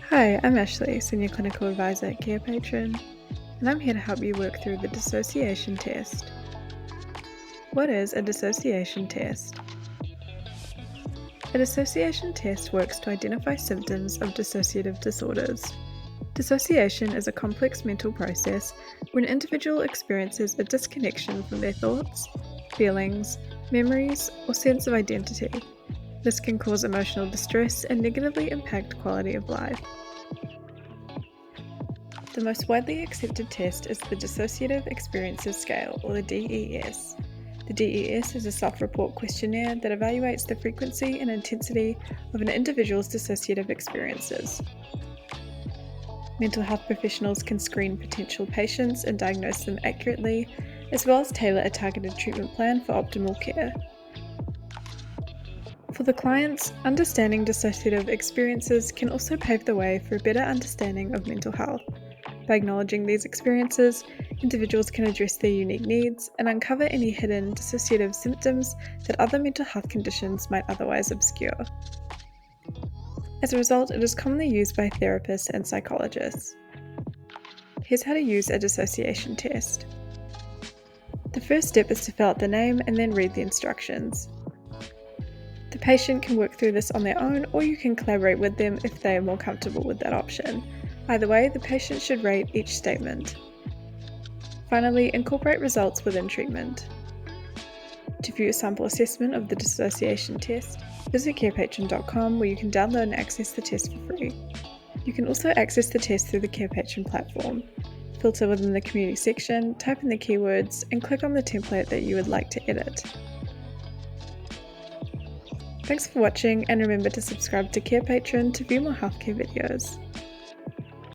Hi, I'm Ashley, Senior Clinical Advisor at Carepatron, and I'm here to help you work through the dissociation test. What is a dissociation test? A dissociation test works to identify symptoms of dissociative disorders. Dissociation is a complex mental process where an individual experiences a disconnection from their thoughts, feelings, memories, or sense of identity. This can cause emotional distress and negatively impact quality of life. The most widely accepted test is the Dissociative Experiences Scale, or the DES. The DES is a self-report questionnaire that evaluates the frequency and intensity of an individual's dissociative experiences. Mental health professionals can screen potential patients and diagnose them accurately, as well as tailor a targeted treatment plan for optimal care. For the clients, understanding dissociative experiences can also pave the way for a better understanding of mental health. By acknowledging these experiences, individuals can address their unique needs and uncover any hidden dissociative symptoms that other mental health conditions might otherwise obscure. As a result, it is commonly used by therapists and psychologists. Here's how to use a dissociation test. The first step is to fill out the name and then read the instructions. The patient can work through this on their own, or you can collaborate with them if they are more comfortable with that option. Either way, the patient should rate each statement. Finally, incorporate results within treatment. To view a sample assessment of the dissociation test, visit carepatron.com where you can download and access the test for free. You can also access the test through the Carepatron platform. Filter within the community section, type in the keywords, and click on the template that you would like to edit. Thanks for watching, and remember to subscribe to Carepatron to view more healthcare videos.